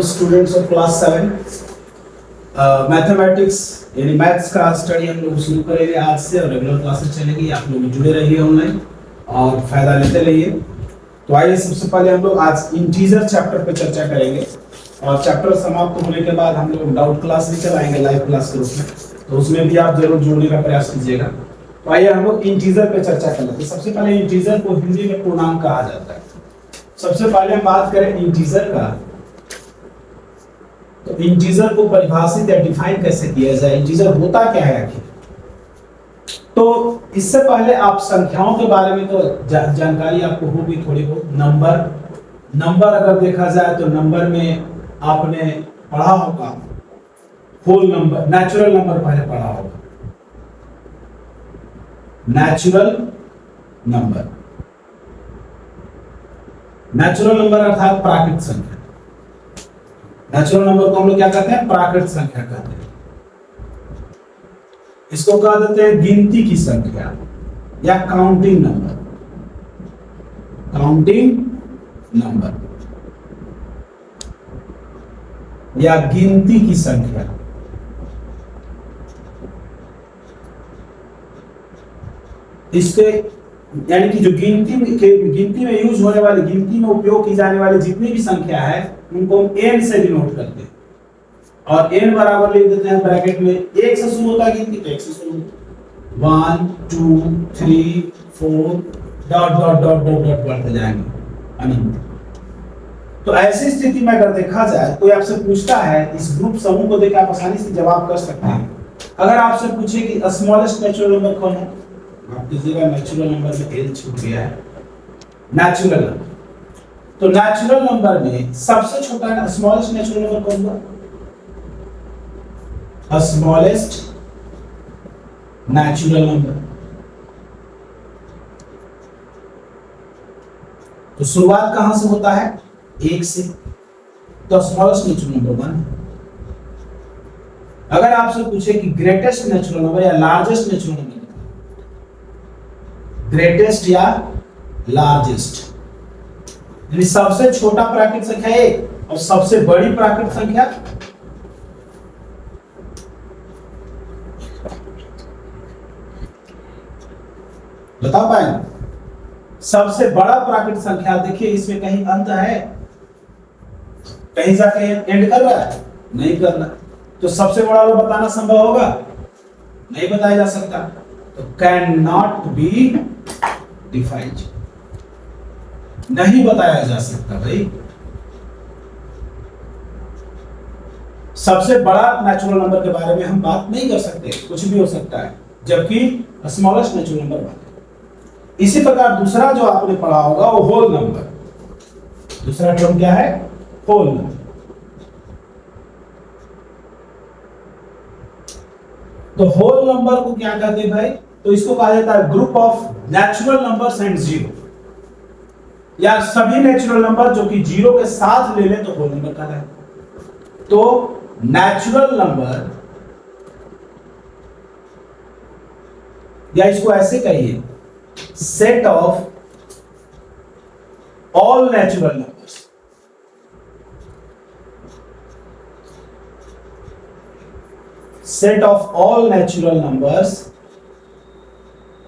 Students of class 7 mathematics यानी maths का study हम लोग शुरू करेंगे आज से और रेगुलर क्लासेस चलेगी। आप लोग जुड़े रहिए ऑनलाइन और फायदा लेते रहिए। तो आइए सबसे पहले हम लोग आज इंटीजर चैप्टर पे चर्चा करेंगे और चैप्टर समाप्त होने के बाद हम लोग डाउट क्लास भी चलाएंगे लाइव क्लास के रूप में, तो उसमें भी आप जरूर जुड़ने का प्रयास कीजिएगा। तो आइए हम लोग इंटीजर पे चर्चा कर लेते हैं। सबसे पहले इंटीजर को हिंदी में पूर्णांक कहा जाता है। सबसे पहले हम बात करें इंटीजर का, तो इंटीजर को परिभाषित या डिफाइन कैसे किया जाए, इंटीजर होता क्या है आखिर। तो इससे पहले आप संख्याओं के बारे में तो जानकारी आपको होगी थोड़ी बहुत। नंबर अगर देखा जाए तो नंबर में आपने पढ़ा होगा होल नंबर, नेचुरल नंबर पहले पढ़ा होगा। नेचुरल नंबर अर्थात प्राकृत संख्या। नेचुरल नंबर को हम लोग क्या कहते हैं? प्राकृत संख्या कहते हैं। इसको कह देते हैं गिनती की संख्या या काउंटिंग नंबर या गिनती की संख्या। इसके यानी कि जो गिनती में यूज होने वाली, गिनती में उपयोग की जाने वाली जितनी भी संख्या है उनको हम n से डिनोट करते हैं और n बराबर लिख देते हैं ब्रैकेट में। एक से शुरू होता है गिनती, तो एक से शुरू होता है 1 2 3 4 dot dot dot dot dot बढ़ते जाएंगे अनंत। तो ऐसी स्थिति में अगर देखा जाए, कोई आपसे पूछता है, इस ग्रुप समूह को देख आप आसानी से जवाब कर सकते हैं। अगर आपसे पूछे कि स्मॉलेस्ट नेचुरल नंबर कौन है, आप कीजिएगा नेचुरल नंबर में l छूट गया है। नेचुरल नंबर, तो नेचुरल नंबर में सबसे छोटा स्मॉलेस्ट नेचुरल नंबर कौन होगा? Smallest natural number. तो शुरुआत कहां से होता है? 1 से, तो स्मॉलेस्ट नेचुरल नंबर 1। अगर आपसे पूछे कि ग्रेटेस्ट नेचुरल नंबर या लार्जेस्ट नेचुरल नंबर, ग्रेटेस्ट या लार्जेस्ट, यानी सबसे छोटा प्राकृत संख्या 1 और सबसे बड़ी प्राकृत संख्या बता पाएंगे? सबसे बड़ा प्राकृत संख्या, देखिए इसमें कहीं अंत है, कहीं जाके एंड कर रहा है? नहीं कर रहा। तो सबसे बड़ा वो बताना संभव होगा? नहीं बताया जा सकता। तो कैन नॉट बी डिफाइंड, नहीं बताया जा सकता भाई। सबसे बड़ा नेचुरल नंबर के बारे में हम बात नहीं कर सकते, कुछ भी हो सकता है, जबकि स्मॉलेस्ट नेचुरल नंबर बात है। इसी प्रकार दूसरा जो आपने पढ़ा होगा वो होल नंबर। दूसरा टर्म क्या है? Whole number. तो होल नंबर को क्या कहते हैं भाई? तो इसको कहा जाता है group of natural numbers and zero, या सभी नेचुरल नंबर जो कि जीरो के साथ ले लें तो होल नंबर कहलाता है। तो नेचुरल नंबर, या इसको ऐसे कहिए, set of all natural numbers, set of all natural numbers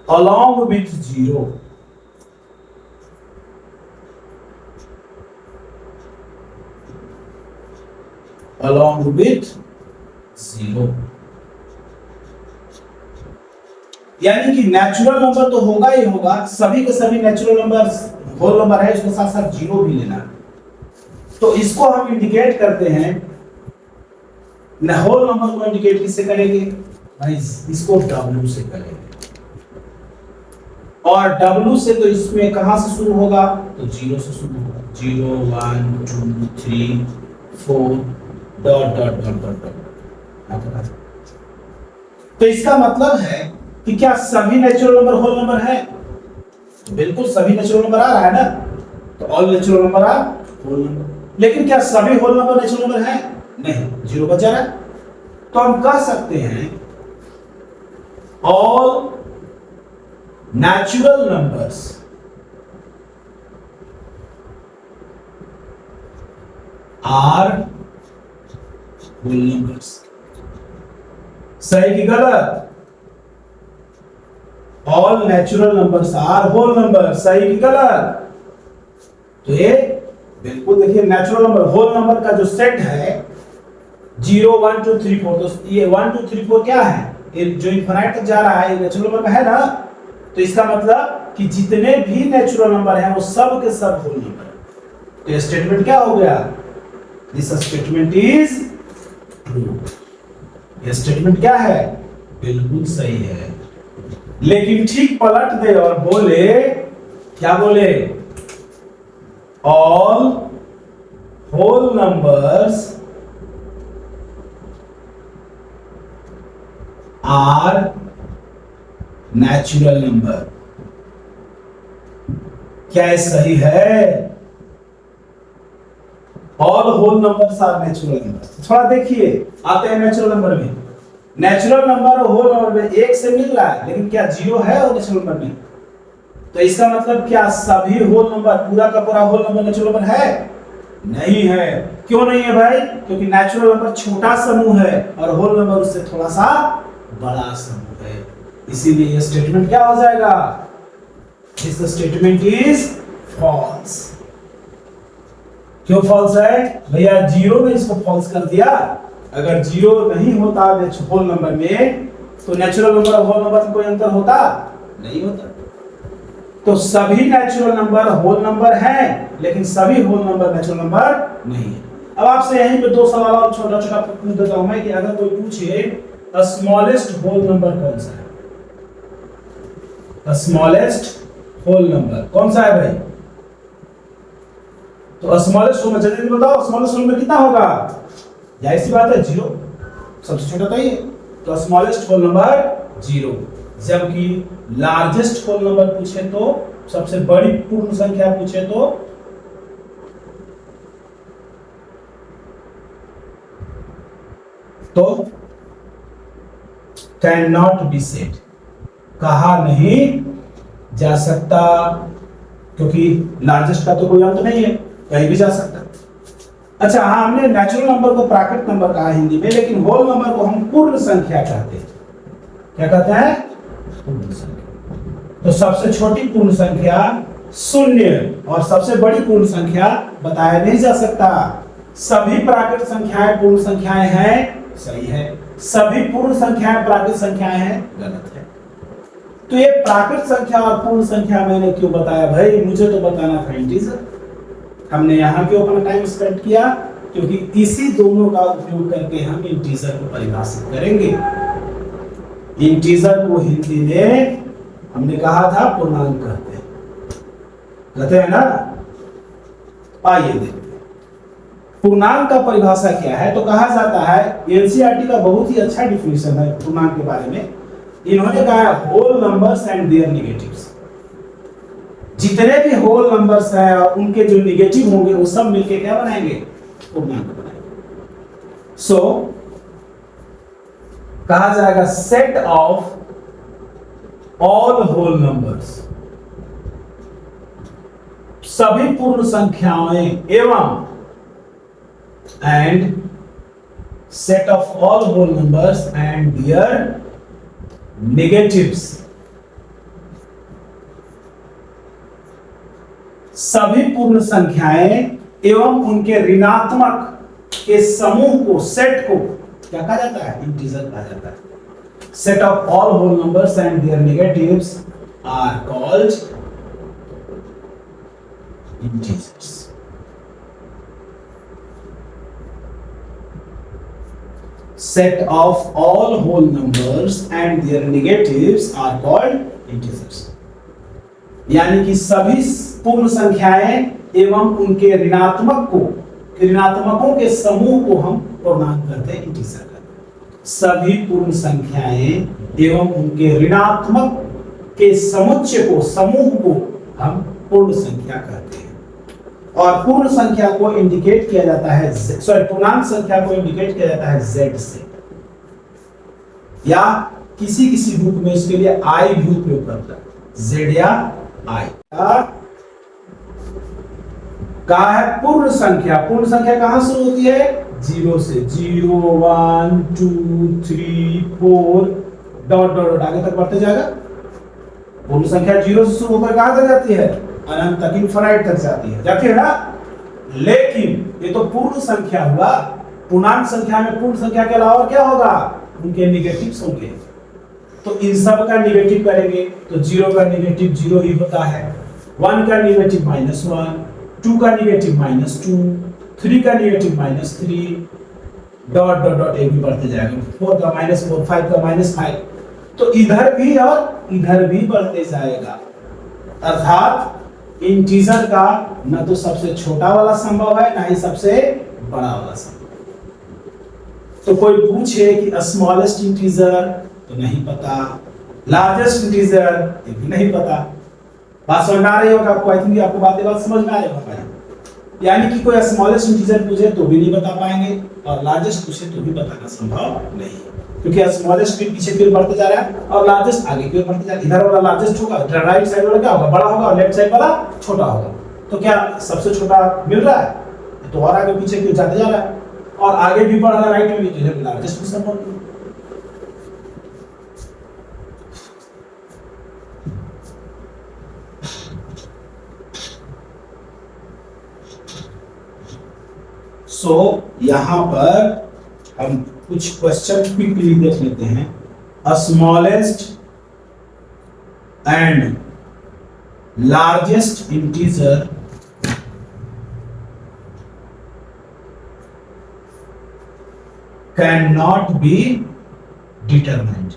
along with zero, along with zero। यानी कि नेचुरल नंबर तो होगा ही होगा, सभी के सभी नेचुरल नंबर होल नंबर है, इसके साथ साथ जीरो भी लेना। तो इसको हम इंडिकेट करते हैं, होल नंबर को इंडिकेट किससे करेंगे भाई? इसको W से करेंगे। और W से तो इसमें कहां से शुरू होगा? तो 0 से शुरू होगा। 0 1 2 3 4 dot dot dot dot dot. तो इसका मतलब है कि क्या सभी नेचुरल नंबर होल नंबर है? बिल्कुल सभी नेचुरल नंबर आ रहा है ना, तो all natural number are whole number. लेकिन क्या सभी होल नंबर नेचुरल नंबर है? नहीं, 0 बचा रहा है। तो हम कह सकते हैं all natural numbers are whole numbers. सही कि गलत? All natural numbers are whole number. सही कि गलत? तो ये बिल्कुल देखिए, नेचुरल नंबर होल नंबर का जो सेट है 0 1 2 3 4, तो ये 1 2 3 4 क्या है? ये जो इनफाइनाइट तक जा रहा है, ये नेचुरल नंबर है ना। तो इसका मतलब कि जितने भी नेचुरल नंबर हैं वो सब के सब होल नंबर है। तो ये स्टेटमेंट क्या हो गया? This statement is true. ये स्टेटमेंट क्या है? बिल्कुल सही है। लेकिन ठीक पलट दे और बोले, क्या बोले? All whole numbers are natural number. क्या ये सही है? All whole numbers are natural number. थोड़ा देखिए, आते हैं नेचुरल नंबर में। नेचुरल नंबर और होल नंबर में एक से मिल रहा है, लेकिन क्या जीरो है और नेचुरल नंबर में? तो इसका मतलब क्या सभी होल नंबर, पूरा का पूरा होल नंबर नेचुरल नंबर है? नहीं है। क्यों नहीं है भाई? क्योंकि नेचुरल नंबर छोटा समूह है और होल नंबर उससे थोड़ा सा बड़ा समूह है। इसीलिए ये स्टेटमेंट क्या हो जाएगा? This statement is false. क्यों फॉल्स है भैया? जीरो में इसको फॉल्स कर दिया। अगर जीरो नहीं होता होल नंबर में, तो नेचुरल नंबर और होल नंबर में कोई अंतर होता? नहीं होता। तो सभी नेचुरल नंबर होल नंबर हैं, लेकिन सभी होल नंबर नेचुरल नंबर नहीं है। अब आपसे यहीं पे दो सवाल और छोटा छोटा पूछ देता हूं मैं कि अगर कोई पूछे स्मॉलेस्ट होल नंबर कौन सा है? स्मॉलेस्ट होल नंबर कौन सा है भाई? तो स्मॉलेस्ट होल, जल्दी बताओ, स्मॉलेस्ट होल नंबर कितना होगा? जाहिर सी बात है जीरो, सबसे छोटा तो ये। तो स्मॉलेस्ट होल नंबर जीरो। जबकि लार्जेस्ट होल नंबर पूछे तो, सबसे बड़ी पूर्ण संख्या पूछे तो कैन नॉट बी सेड, कहा नहीं जा सकता, क्योंकि लार्जेस्ट का तो कोई अंत नहीं है, कहीं भी जा सकता। अच्छा हाँ, हमने नेचुरल नंबर को प्राकृत नंबर कहा हिंदी में, लेकिन होल नंबर को हम पूर्ण संख्या कहते हैं। क्या कहते हैं? पूर्ण संख्या। तो सबसे छोटी पूर्ण संख्या शून्य और सबसे बड़ी पूर्ण संख्या बताया नहीं जा सकता। सभी प्राकृत संख्याएं पूर्ण संख्याएं हैं, सही है। सभी पूर्ण संख्याएं प्राकृत संख्याएं हैं, गलत है। तो ये प्राकृत संख्या और पूर्ण संख्या मैंने क्यों बताया भाई? मुझे तो बताना था इंटीजर। हमने यहाँ क्यों अपना टाइम स्पेंड किया? क्योंकि इसी दोनों का उपयोग करके हम इंटीजर को परिभाषित करेंगे। इंटीजर को हिंदी में हमने कहा था पूर्णांक कहते हैं ना। आइए देखते हैं पूर्णांक का परिभाषा क्या है। तो कहा जाता है, एनसीईआरटी का बहुत ही अच्छा डिफिनेशन है पूर्णांक के बारे में। इन्होंने कहा whole numbers and their negatives. जितने भी होल नंबर्स हैं और उनके जो नेगेटिव होंगे वो सब मिलके क्या बनाएंगे? पूर्णांक बनाएंगे। सो कहा जाएगा set of all whole numbers, सभी पूर्ण संख्याएं एवं and set of all whole numbers and their negatives. सभी पूर्ण संख्याएं एवं उनके ऋणात्मक के समूह को, सेट को क्या कहा जाता है? इंटीजर कहा जाता है। Set of all whole numbers and their negatives are called integers. Set of all whole numbers and their negatives are called integers। यानी कि सभी पूर्ण संख्याएं एवं उनके ऋणात्मकों के समूह को हम पूर्णांक कहते हैं, इंटीजर कहते हैं। सभी पूर्ण संख्याएं एवं उनके ऋणात्मक के समुच्चय को, समूह को हम पूर्ण संख्या कहते हैं। और पूर्ण संख्या को इंडिकेट किया जाता है, पूर्णांक संख्या को इंडिकेट किया जाता है z से, या किसी किसी बुक में इसके लिए i भी उपयोग करता है, z या i। कहा है पूर्ण संख्या। पूर्ण संख्या कहां से होती है? जीरो से 0 1 2 3 4 डॉट डॉट डॉट आगे तक बढ़ते जाएगा। पूर्ण संख्या जीरो से शुरू होकर कहां तक जाती है? अनंत तक, इनफाइनाइट तक जाती है ना। लेकिन ये तो पूर्ण संख्या हुआ। पूर्णांक संख्या में पूर्ण संख्या के अलावा क्या होगा? उनके नेगेटिव्स होंगे। तो इन सब का नेगेटिव करेंगे तो 0 का नेगेटिव 0 ही होता है, 1 का नेगेटिव -1, 2 का नेगेटिव -2, 3 का नेगेटिव -3, डॉट डॉट डॉट एक भी बढ़ते जाएगा, 4 का -4, 5 का -5। तो इधर भी और इधर भी बढ़ते जाएगा। अर्थात इंटीजर का न तो सबसे छोटा वाला संभव है, ना ही सबसे बड़ा वाला संभव। तो कोई पूछे कि स्मॉलेस्ट इंटीजर, तो नहीं पता, लार्जेस्ट इंटीजर, ये भी नहीं पता। बात समझ में आ रही होगा आपको? आई थिंक आपको बात समझ में आ रही होगा। यानी कि कोई स्मॉलेस्ट इंटीजर पूछे तो भी नहीं बता पाएंगे, और लार्जेस्ट पूछे तो भी बताना संभव नहीं, क्योंकि स्मॉलेस्ट भी पीछे की ओर बढ़ते जा रहा है और लार्जेस्ट आगे की ओर बढ़ते जा रहा है। इधर वाला लार्जेस्ट होगा, राइट साइड वाला क्या होगा? बड़ा होगा, और लेफ्ट साइड वाला छोटा होगा। तो क्या सबसे छोटा मिल रहा है? तो और आगे पीछे की ओर जाते जा रहा है, और आगे भी बढ़ रहा है राइट में भी, तो इधर लार्जेस्ट भी संभव नहीं। सो यहां पर हम कुछ क्वेश्चन क्विकली देख लेते हैं। Smallest and largest integer can not be determined.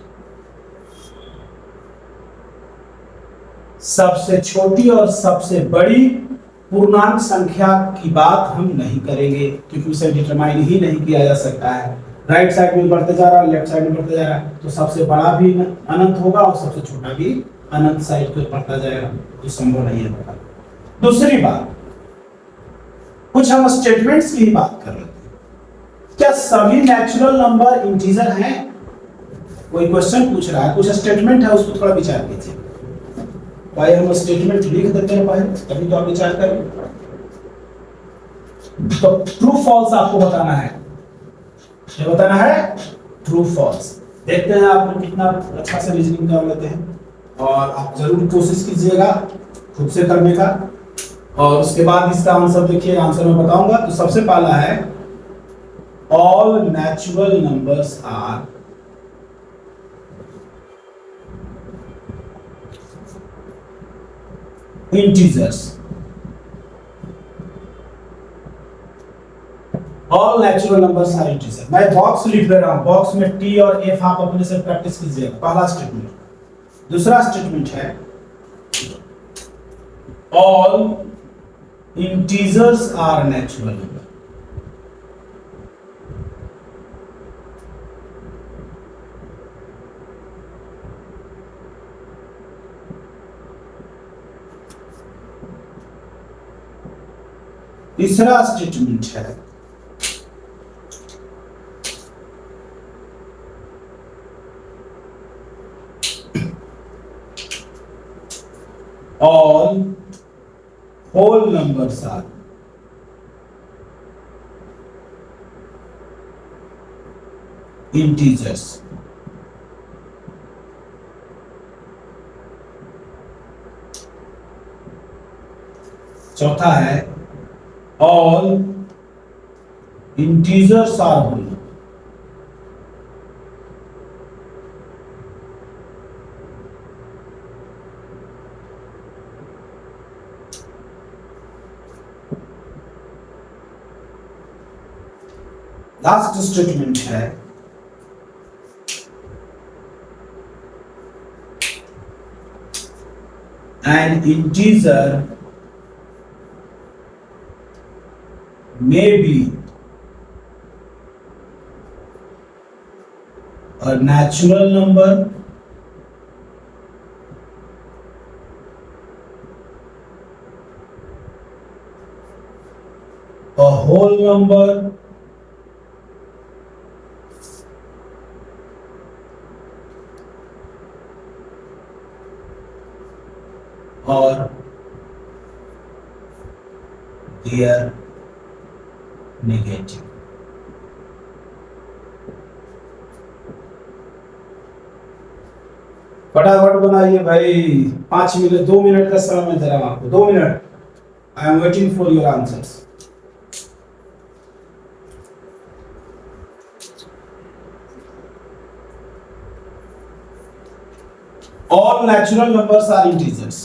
सबसे छोटी और सबसे बड़ी पूर्णांक संख्या की बात हम नहीं करेंगे, क्योंकि उसे डिटरमाइन ही नहीं किया जा सकता है। राइट साइड में बढ़ते जा रहा है, लेफ्ट साइड में बढ़ते जा रहा है, तो सबसे बड़ा भी अनंत होगा और सबसे छोटा भी अनंत साइड को बढ़ता जाएगा, तो संभव नहीं है। दूसरी बात, कुछ हम स्टेटमेंट्स की बात कर रहे थे। क्या सभी नेचुरल नंबर इंटीजर हैं? कोई क्वेश्चन पूछ रहा है, कुछ स्टेटमेंट है, उसको थोड़ा विचार कीजिए। भाई हम स्टेटमेंट लिख देते हैं पहले, तभी तो आप विचार करें। तो ट्रू फॉल्स आपको बताना है। क्या बताना है? True false. देखते हैं आप कितना अच्छा से रीजनिंग कर लेते हैं, और आप जरूर कोशिश कीजिएगा खुद से करने का। और उसके बाद इसका आंसर देखिए, आंसर मैं बताऊंगा। तो सबसे पहला है all natural numbers are integers। All natural numbers are integers। मैं बॉक्स लिख दे रहा हूं, बॉक्स में टी और एफ आप अपने से प्रैक्टिस कीजिएगा। पहला स्टेटमेंट। दूसरा स्टेटमेंट है all integers are natural number। तीसरा स्टेटमेंट है all whole numbers are integers। चौथा है all integers are whole। Last statement है an integer may be a natural number a whole number or their negative। फटाफट बनाइए भाई, 5 minute, 2 minute का समय मैं दे रहा हूं आपको, 2 minute. I am waiting for your answers. All natural numbers are integers.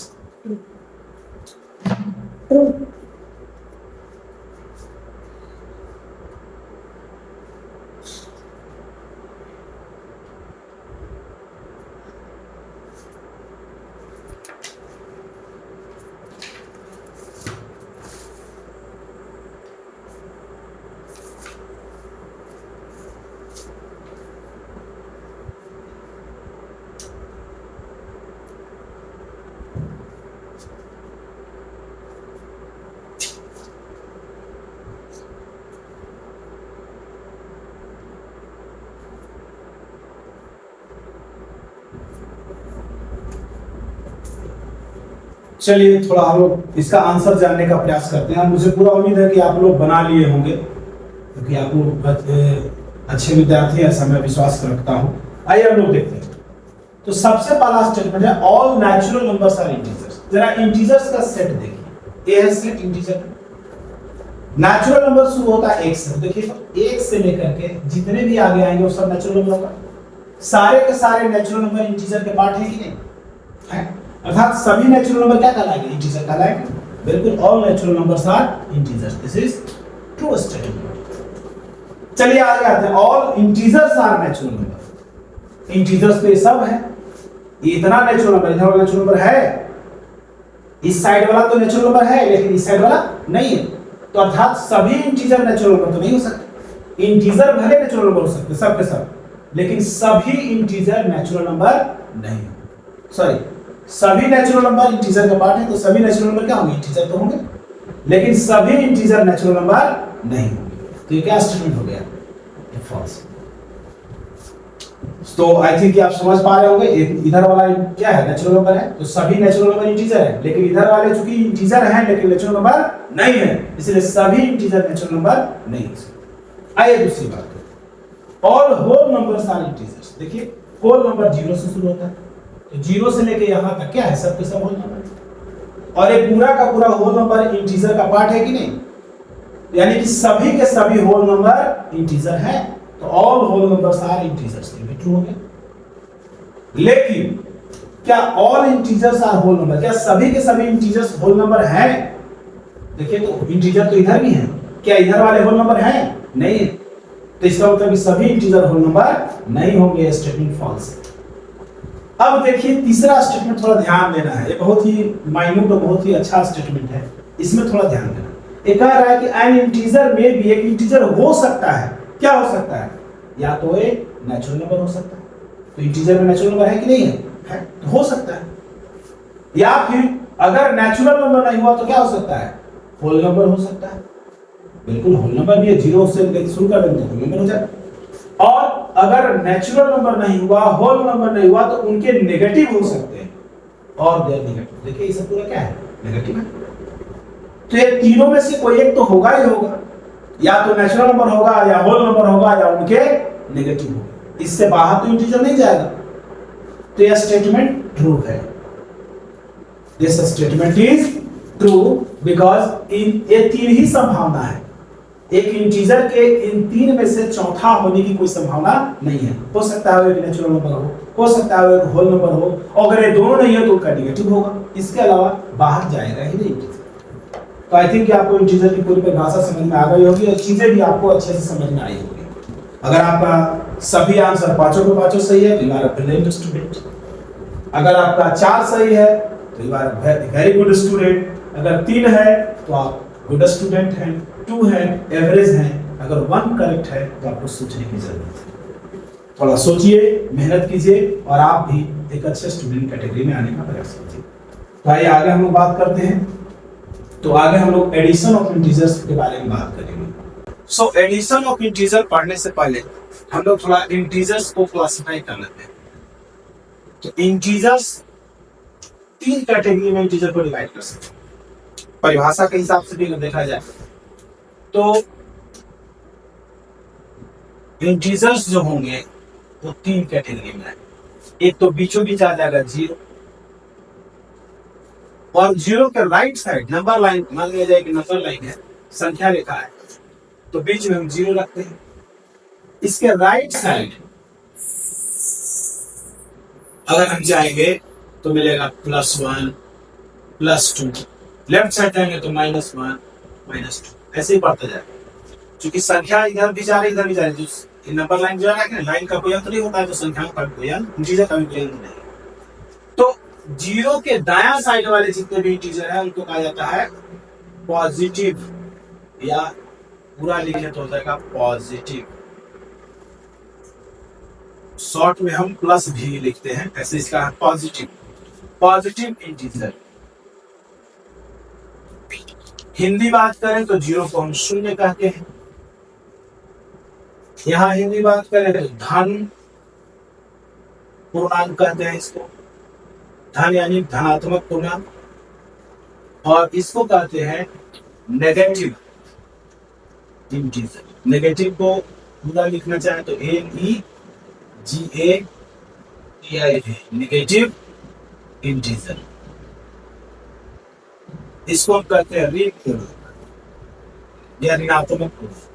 चलिए थोड़ा हम लोग इसका आंसर जानने का प्रयास करते हैं। मुझे पूरा उम्मीद है कि आप लोग बना लिए होंगे, क्योंकि आप लोग अच्छे विद्यार्थी हैं, ऐसा मैं विश्वास रखता हूं। आइए हम लोग देखते हैं। तो सबसे पहला स्टेटमेंट है all natural numbers are integers. जरा इंटीजर्स का सेट देखिए, ए है सेट इंटीजर। नेचुरल नंबर शुरू होता है 1 से, देखिए तो 1 से लेकर के जितने भी आगे आएंगे वो सब नेचुरल नंबर होगा। सारे के सारे नेचुरल नंबर इंटीजर के पार्ट है कि नहीं है? अर्थात सभी नेचुरल नंबर क्या कहलाएंगे? इंटीजर कहलाएंगे। बिल्कुल, all natural numbers are integers. This is true statement. चलिए आगे आते हैं। All integers are natural number. Integers तो ये सब है, ये इतना नेचुरल नंबर, इधर वाला नेचुरल नंबर है, इस साइड वाला तो नेचुरल नंबर है लेकिन इस साइड वाला नहीं है। तो अर्थात सभी इंटीजर नेचुरल नंबर तो नहीं हो सकते। इंटीजर भले नेचुरल नंबर हो सकते सब के सब, लेकिन सभी इंटीजर नेचुरल नंबर नहीं। सॉरी, सभी नेचुरल नंबर इंटीजर का पार्ट है, तो सभी नेचुरल नंबर क्या होंगे? इंटीजर तो होंगे, लेकिन सभी इंटीजर नेचुरल नंबर नहीं होंगे। तो ये क्या स्टेटमेंट हो गया? फॉल्स। तो आई थिंक आप समझ पा रहे होंगे, इधर वाला क्या है? नेचुरल नंबर है, तो सभी नेचुरल नंबर इंटीजर है, लेकिन इधर वाले चूंकि इंटीजर हैं लेकिन नेचुरल नंबर नहीं है, इसलिए सभी इंटीजर नेचुरल नंबर नहीं हो सकते। आइए दूसरी बात, all whole numbers are integers. देखिए होल नंबर 0 से शुरू होता है, तो 0 से लेके यहां तक क्या है? सब के सब होल नंबर। और ये पूरा का पूरा होल नंबर इंटीजर का पार्ट है कि नहीं? यानी कि सभी के सभी होल नंबर इंटीजर है, तो all whole numbers are integers. ये भी ट्रू हो गया। लेकिन क्या all integers are whole number? क्या सभी के सभी इंटीजर्स होल नंबर हैं? देखिए तो इंटीजर तो इधर भी हैं, क्या इधर वाले होल नंबर हैं? नहीं है, तो इसका मतलब कि सभी इंटीजर होल नंबर नहीं होंगे। स्टेटमेंट फॉल्स है। अब देखिए तीसरा स्टेटमेंट, थोड़ा ध्यान देना है, ये बहुत ही माइन्यूट और बहुत ही अच्छा स्टेटमेंट है, इसमें थोड़ा ध्यान देना। ये कह रहा है कि एन इंटीजर में भी, एक इंटीजर हो सकता है। क्या हो सकता है? या तो एक नेचुरल नंबर हो सकता है, तो इंटीजर में नेचुरल नंबर है कि नहीं है? है, तो हो सकता है। या फिर अगर नेचुरल नंबर नहीं हुआ तो क्या हो सकता है? होल नंबर हो सकता है। बिल्कुल, होल नंबर भी है, 0 से शुरू कर देंगे तो होल नंबर हो जाए। और अगर नेचुरल नंबर नहीं हुआ, होल नंबर नहीं हुआ, तो उनके नेगेटिव हो सकते हैं, और देयर नेगेटिव। देखिए ये सब पूरा क्या है? नेगेटिव है। तो ये तीनों में से कोई एक तो होगा ही होगा, या तो नेचुरल नंबर होगा, या होल नंबर होगा, या उनके नेगेटिव होगा। इससे बाहर तो इंटीजर नहीं जाएगा। तो यह स्टेटमेंट ट्रू है। This statement is true because in ये 3 ही संभावना है। एक इंटीजर के इन 3 में से चौथा होने की कोई संभावना नहीं है। हो सकता है एक नेचुरल नंबर हो सकता है एक होल नंबर हो, और अगर ये दोनों नहीं है तो उसका नेगेटिव होगा। इसके अलावा बाहर जाएगा ही नहीं इंटीजर। तो आई थिंक आपको इंटीजर की पूरी परिभाषा समझ में आ गई होगी, और चीजें भी आपको अच्छे से समझ में आई होगी। अगर आपका सभी आंसर पांचों के पांचों सही है तो you are a brilliant student. अगर आपका 4 सही है तो you are a very good student. अगर 3 है तो आप गुड स्टूडेंट हैं, 2 है एवरेज हैं, अगर 1 करेक्ट है तो आपको सोचने की जरूरत है। थोड़ा सोचिए, मेहनत कीजिए, और आप भी एक अच्छे स्टूडेंट कैटेगरी में आने का प्रयास कीजिए। तो आइए आगे हम लोग बात करते हैं। तो आगे हम लोग एडिशन ऑफ इंटीजर्स के बारे में बात करेंगे। सो एडिशन ऑफ इंटीजर पढ़ने से पहले हम लोग थोड़ा इंटीजर्स को क्लासिफाई कर लेते हैं। तो इंटीजर्स 3 कैटेगरी में इंटीजर को डिवाइड कर सकते हैं। परिभाषा के हिसाब से भी देखा जाए तो इंटीजर्स जो होंगे वो 3 कैटेगरी में है। एक तो बीचों बीच आ जाएगा 0, और 0 के राइट साइड नंबर लाइन, मान लिया जाए कि नंबर लाइन है, संख्या रेखा है, तो बीच में हम 0 रखते हैं। इसके राइट साइड अगर हम जाएंगे तो मिलेगा +1 +2, लेफ्ट साइड जाएंगे तो -1 -2, ऐसे ही बढ़ता जाएगा। क्योंकि संख्या इधर भी जा रही इधर भी जा रही, जो नंबर लाइन जो है ना, लाइन का कोई अंत नहीं होता है, तो संख्याओं का कोई अंत, इंटीजर का भी कोई अंत नहीं। तो 0 के दायां साइड वाले जितने भी इंटीजर है उनको कहा जाता है पॉजिटिव, या पूरा लिखे तो हो जाएगा पॉजिटिव। शॉर्ट में हम प्लस भी लिखते हैं, ऐसे इसका पॉजिटिव, पॉजिटिव इंटीजर। हिंदी बात करें तो 0 को हम शून्य कहते हैं। यहां हिंदी बात करें तो धन पूर्णांक कहते हैं इसको, धन यानी धनात्मक पूर्णांक, और इसको कहते हैं नेगेटिव इंटीजर। नेगेटिव को पूरा लिखना चाहे तो NEGATIV, नेगेटिव इंटीजर। इसको हम कहते हैं ऋण पूर्णांक या ऋणात्मक पूर्णांक।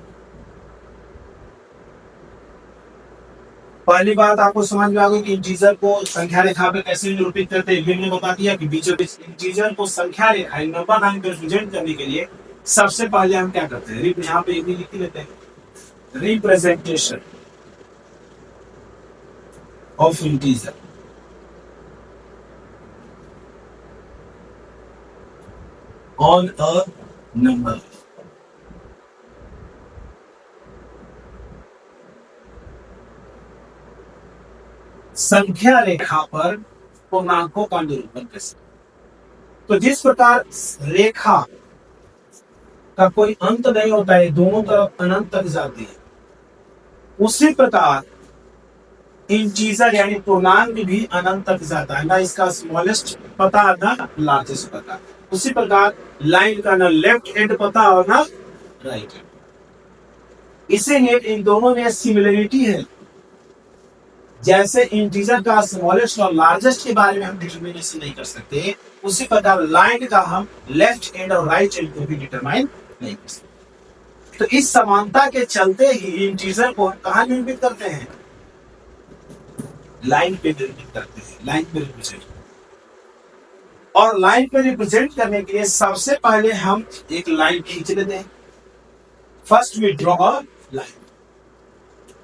पहली बात आपको समझ में आ गई कि इंटीजर को संख्या रेखा पे कैसे निरूपित करते हैं। हमने बता दिया कि बीचों बीच इंटीजर को संख्या रेखा नंबर लाइन पे रिप्रेजेंट करने के लिए सबसे पहले हम क्या करते हैं, यहाँ पे भी लिख लेते हैं, representation of integer on a number. संख्या रेखा पर पूर्णांकों का निरूपण कैसे। तो जिस प्रकार रेखा का कोई अंत नहीं होता है, दोनों तरफ अनंत तक जाती है, उसी प्रकार इंटीजर यानी पूर्णांक भी अनंत तक जाता है, ना इसका स्मॉलेस्ट पता ना लार्जेस्ट पता। उसी प्रकार लाइन का ना लेफ्ट एंड पता और ना राइट एंड। इसीलिए इन दोनों में सिमिलरिटी है। जैसे इंटीजर का स्मॉलेस्ट और लार्जेस्ट के बारे में हम डिटरमिनेशन नहीं कर सकते, उसी प्रकार लाइन का हम लेफ्ट एंड और राइट एंड को भी डिटरमाइन नहीं कर सकते। तो इस समानता के चलते ही इंटीजर को कहां निरूपित करते हैं, लाइन पे निरूपित करते हैं, लाइन पे रिप्रेजेंट। और लाइन पे रिप्रेजेंट करने के लिए सबसे पहले हम एक लाइन खींच लेते हैं। First we draw a line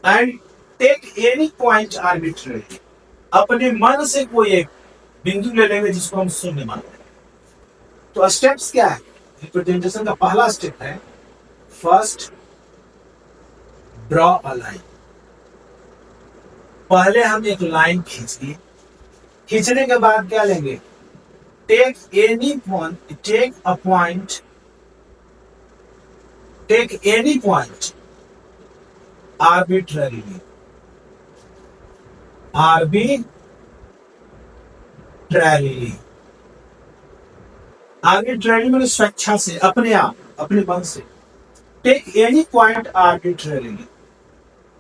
and take any point arbitrary. अपने मन से कोई एक बिंदु ले लेंगे जिसको हम शून्य मानते हैं। तो स्टेप्स क्या है, रिप्रेजेंटेशन का पहला स्टेप है फर्स्ट ड्रॉ अ लाइन। पहले हम एक लाइन खींचिए, खींचने के बाद क्या लेंगे, take any point, take a point, take any point arbitrarily, arbitrarily, arbitrary मतलब स्वेच्छा से, अपने आप, अपने मन से। टेक एनी पॉइंट आर्बिट्ररीली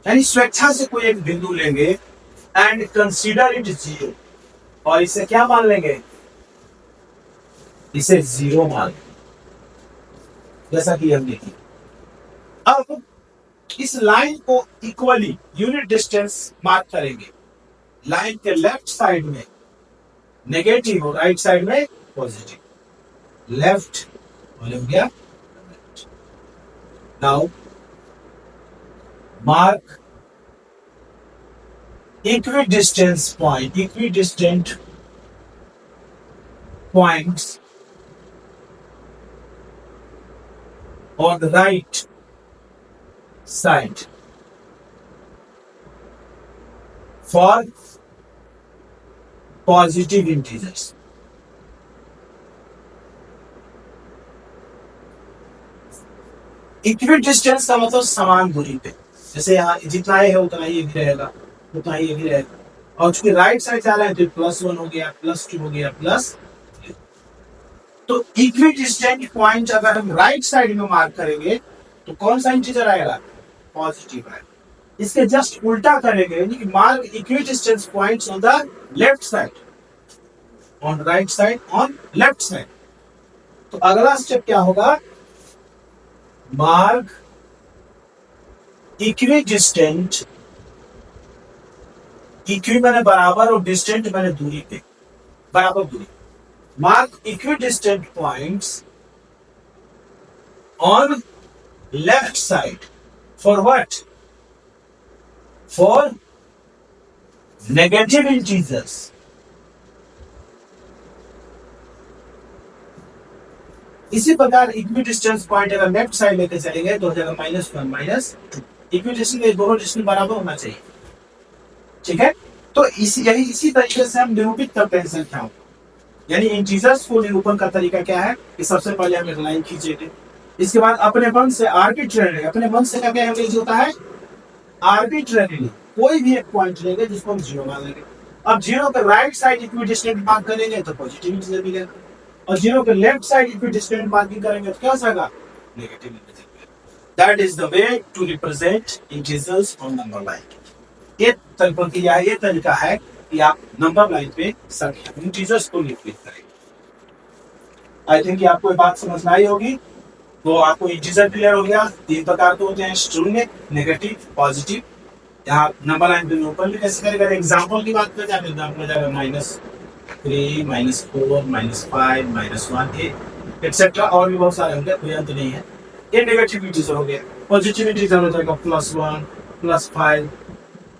यानी स्वेच्छा से कोई एक बिंदु लेंगे एंड कंसीडर इट 0, और इसे क्या मान लेंगे, इसे 0 मान लेंगे, जैसा कि हम देखिए। अब इस लाइन को इक्वली यूनिट डिस्टेंस मार्क करेंगे। लाइन के लेफ्ट साइड में नेगेटिव और राइट साइड में पॉजिटिव, लेफ्ट और हो गया right. Now mark equidistant point, equidistant points on the right side for positive integers. Equidistance का मतलब समान दूरी पे, जैसे यहाँ जितना ये है उतना ही भी रहेगा, उतना ही भी रहेगा। और चूंकि राइट साइड जा रहा है तो +1 हो गया, +2 हो गया, +3। तो इक्विडिस्टेंट पॉइंट अगर हम राइट साइड में मार्क करेंगे तो कौन सा इंटीजर आएगा, पॉजिटिव आएगा। इसके जस्ट उल्टा करेंगे, यानी कि mark equidistance points on the left side, on right side, on left side. तो अगला स्टेप क्या होगा, मार्क इक्विडिस्टेंट, इक्वी मैंने बराबर और डिस्टेंट मैंने दूरी पे, बराबर दूरी, mark equidistant points on left side for what, for negative integers. इसी प्रकार इक्विडिस्टेंस पॉइंट अगर लेफ्ट साइड लेके चलेंगे तो हो जाएगा -1 -2। इक्विडिस्टेंस दोनों डिस्टेंस बराबर होना चाहिए, ठीक है। तो इसी तरीके से हम निरूपित करते हैं संख्याओं, यानी इंटीजर्स को निरूपण का तरीका क्या है कि सबसे पहले हम एक लाइन खींचेंगे, इसके बाद अपने मन से आर्बिट्रेरी, अपने मन से क्या अंग्रेजी होता है आर्बिट्रेरीली, कोई भी एक पॉइंट लेंगे जिसको हम 0 मान लेंगे। अब 0 के राइट साइड इक्विडिस्टेंट मार्क करेंगे तो पॉजिटिव इंटीजर मिलेगा, और 0 के लेफ्ट साइड इक्विडिस्टेंट मार्किंग करेंगे तो क्या आएगा, negative integer. That is the way to represent integers on number line. ये प्रक्रिया, ये तरीका है कि आप नंबर लाइन पे संख्या इंटीजर्स को निरूपित करें। आई थिंक आपको ये बात समझ में आई होगी। तो आपको इंटीजर क्लियर हो गया, 3 प्रकार के होते हैं, शून्य, नेगेटिव, पॉजिटिव। यहाँ नंबर लाइन पे ऊपर भी कैसे करेगा, एग्जांपल की बात करें, एग्जांपल जाएगा -3, -4, -5, -1 एक्सेट्रा, और भी बहुत सारे होंगे, कोई अंत नहीं है। ये नेगेटिव इंटीजर हो गया। पॉजिटिव इंटीजर हो जाएगा +1, +5,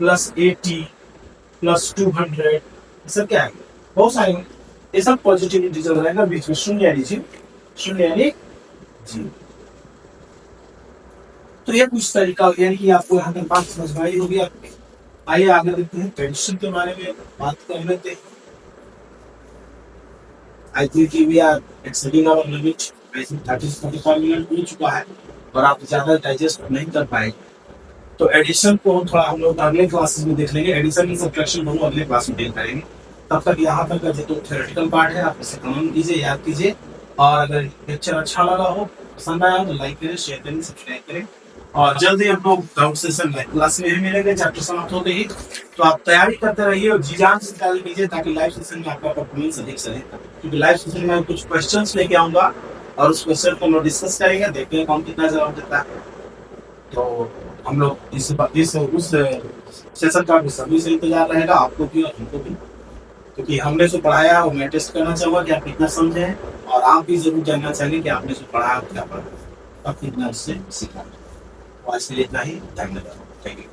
+80, +200, सब क्या है, बहुत सारे, ये सब पॉजिटिव इंटीजर रहेगा। बीच में शून्य यानी जीरो, शून्य यानी जीरो। तो ये कुछ तरीका, यानी कि आपको यहाँ तक बात समझ में आई होगी। आइए आगे देखते हैं, ट्रेडिशन के बारे में बात कर लेते हैं। I think we are exceeding our limit, I think 30-45 minute हो चुका है और आप ज्यादा डाइजेस्ट नहीं कर पाए। तो एडिशन को थोड़ा हम लोग अगले क्लासेस में देख लेंगे, एडिशन एंड सब्ट्रैक्शन दोनों अगले क्लास में डील करेंगे। तब तक यहाँ तक का जो थ्योरेटिकल पार्ट है आप इसे कमेंट कीजिए, याद कीजिए, और अगर लेक्चर अच्छा लगा हो, पसंद आया तो लाइक करें, शेयर करें, सब्सक्राइब करें। और जल्दी हम लोग डाउट सेशन लाइव क्लास में भी मिलेंगे चैप्टर समाप्त होते ही। तो आप तैयारी करते रहिए और जी जान से तैयारी कीजिए, ताकि लाइव सेशन में आपका परफॉर्मेंस अधिक चले। क्योंकि लाइव सेशन में कुछ क्वेश्चंस लेके आऊंगा और उस क्वेश्चन को हम लोग डिस्कस करेंगे, देखते हैं कौन कितना जवाब देता है। तो हम लोग उस सेशन का भी सभी से इंतजार रहेगा, आपको भी और हमको भी, क्योंकि हमने जो पढ़ाया वो मैं टेस्ट करना चाहूँगा कि आप कितना समझे हैं, और आप भी जरूर जानना चाहेंगे कि आपने जो पढ़ा क्या पढ़ा, आप कितना उससे सीखा। आज के लिए इतना ही, धन्यवाद, थैंक यू।